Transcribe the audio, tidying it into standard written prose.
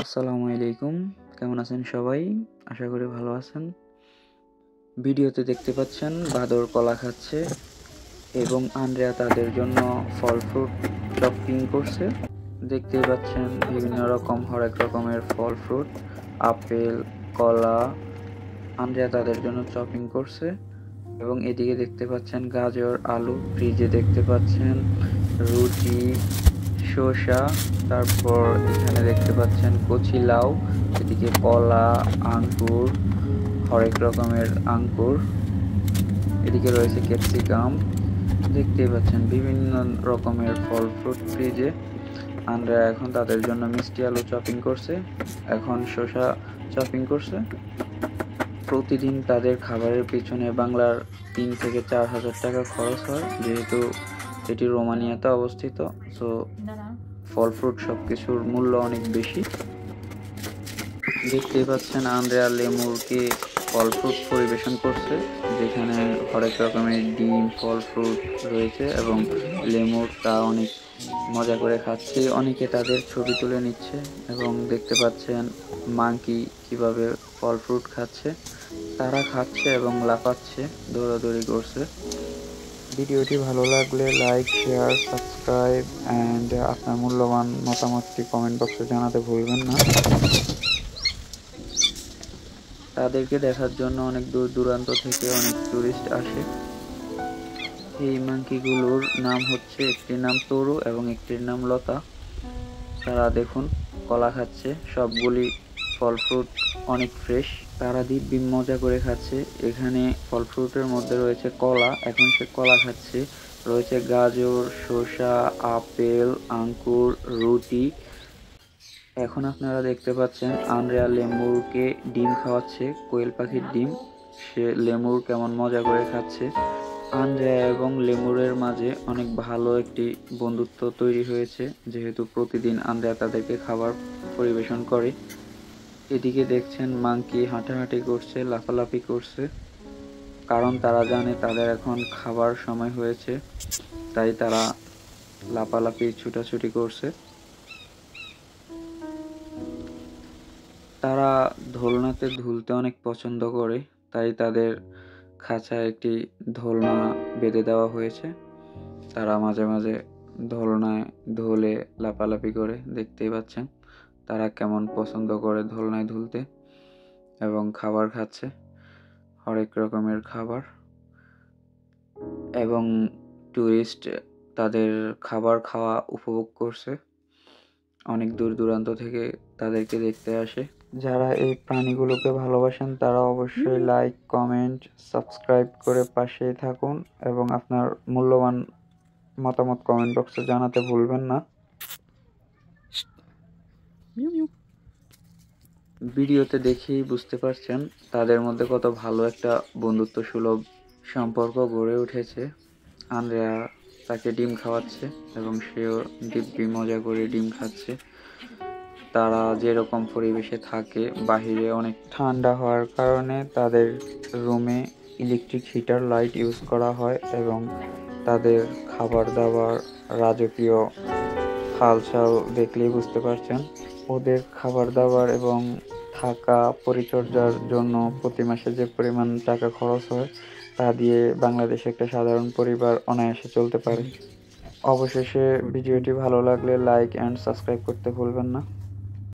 আসসালামু আলাইকুম, কেমন আছেন সবাই? আশা করি ভালো আছেন। ভিডিওতে দেখতে পাচ্ছেন বাদর কলা খাচ্ছে এবং আন্দ্রেয়া তাদের জন্য ফল ফ্রুট চপিং করছে। দেখতেই পাচ্ছেন বিভিন্ন রকম হরেক রকমের ফল ফ্রুট, আপেল, কলা আন্দ্রেয়া তাদের জন্য চপিং করছে। এবং এদিকে দেখতে পাচ্ছেন গাজর, আলু, ফ্রিজে দেখতে পাচ্ছেন রুটি, শসা, তারপর এখানে দেখতে পাচ্ছেন কচি লাউ, এদিকে কলা, আঙ্গুর, হরেক রকমের আঙ্গুর, এদিকে রয়েছে ক্যাপসিকাম। দেখতেই পাচ্ছেন বিভিন্ন রকমের ফল ফ্রুট ফ্রিজে। আমরা এখন তাদের জন্য মিষ্টি আলু চপিং করছে, এখন শসা চপিং করছে। প্রতিদিন তাদের খাবারের পিছনে বাংলার 3 থেকে 4 হাজার টাকা খরচ হয়, যেহেতু এটি রোমানিয়াতে অবস্থিত। সো ফল ফ্রুট সব কিছুর মূল্য অনেক বেশি। দেখতেই পাচ্ছেন আন্দ্রেয়া লেমুরকে ফল ফ্রুট পরিবেশন করছে, যেখানে হরেক রকমের ডিম, ফল ফ্রুট রয়েছে এবং লেমুর তা অনেক মজা করে খাচ্ছে। অনেকে তাদের ছবি তুলে নিচ্ছে এবং দেখতে পাচ্ছেন মাংকি কিভাবে ফল ফ্রুট খাচ্ছে। তারা খাচ্ছে এবং লাফাচ্ছে, দৌড়াদৌড়ি করছে। ভিডিওটি ভালো লাগলে লাইক, শেয়ার, সাবস্ক্রাইব অ্যান্ড আপনার মূল্যবান মতামতটি কমেন্ট বক্সে জানাতে ভুলবেন না। তাদেরকে দেখার জন্য অনেক দূর দূরান্ত থেকে অনেক টুরিস্ট আসে। এই মাংকিগুলোর নাম হচ্ছে, একটির নাম তরু এবং একটির নাম লতা। তারা দেখুন কলা খাচ্ছে, সবগুলি ফল ফ্রুট অনেক ফ্রেশ। তারা দিব্যি মজা করে খাচ্ছে। এখানে ফল ফ্রুটের মধ্যে রয়েছে কলা, এখন সে কলা খাচ্ছে। রয়েছে গাজর, শসা, আপেল, আঙ্কুর, রুটি। এখন আপনারা দেখতে পাচ্ছেন আন্দ্রেয়া লেমুরকে ডিম খাওয়াচ্ছে, কোয়েল পাখির ডিম। সে লেমুর কেমন মজা করে খাচ্ছে। আন্দ্রেয়া এবং লেমুরের মাঝে অনেক ভালো একটি বন্ধুত্ব তৈরি হয়েছে, যেহেতু প্রতিদিন আন্দ্রেয়া তাদেরকে খাবার পরিবেশন করে। এদিকে দেখছেন মাংকি হাঁটাহাঁটি করছে, লাফালাফি করছে, কারণ তারা জানে তাদের এখন খাবার সময় হয়েছে, তাই তারা লাফালাফি ছুটাছুটি করছে। তারা দোলনাতে ঝুলতে অনেক পছন্দ করে, তাই তাদের খাঁচায় একটি দোলনা বেঁধে দেওয়া হয়েছে। তারা মাঝে মাঝে দোলনায় ধুলে লাফালাফি করে। দেখতেই পাচ্ছেন তারা কেমন পছন্দ করে দোলনায় ঝুলতে এবং খাবার খাচ্ছে, হরেক রকমের খাবার। এবং টুরিস্ট তাদের খাবার খাওয়া উপভোগ করছে, অনেক দূর দূরান্ত থেকে তাদেরকে দেখতে আসে। যারা এই প্রাণীগুলোকে ভালোবাসেন তারা অবশ্যই লাইক, কমেন্ট, সাবস্ক্রাইব করে পাশেই থাকুন এবং আপনার মূল্যবান মতামত কমেন্ট বক্সে জানাতে ভুলবেন না। ভিডিওতে দেখেই বুঝতে পারছেন তাদের মধ্যে কত ভালো একটা বন্ধুত্ব সুলভ সম্পর্ক গড়ে উঠেছে। আন্দ্রেয়া তাকে ডিম খাওয়াচ্ছে এবং সেও দিব্যি মজা করে ডিম খাচ্ছে। তারা যেরকম পরিবেশে থাকে, বাহিরে অনেক ঠান্ডা হওয়ার কারণে তাদের রুমে ইলেকট্রিক হিটার লাইট ইউজ করা হয় এবং তাদের খাবার দাবার রাজকীয় হালচাল দেখলেই বুঝতে পারছেন। ওদের খাবার দাবার এবং থাকা পরিচর্যার জন্য প্রতি মাসে যে পরিমাণ টাকা খরচ হয়, তা দিয়ে বাংলাদেশে একটা সাধারণ পরিবার অনায়াসে চলতে পারে। অবশেষে ভিডিওটি ভালো লাগলে লাইক অ্যান্ড সাবস্ক্রাইব করতে ভুলবেন না।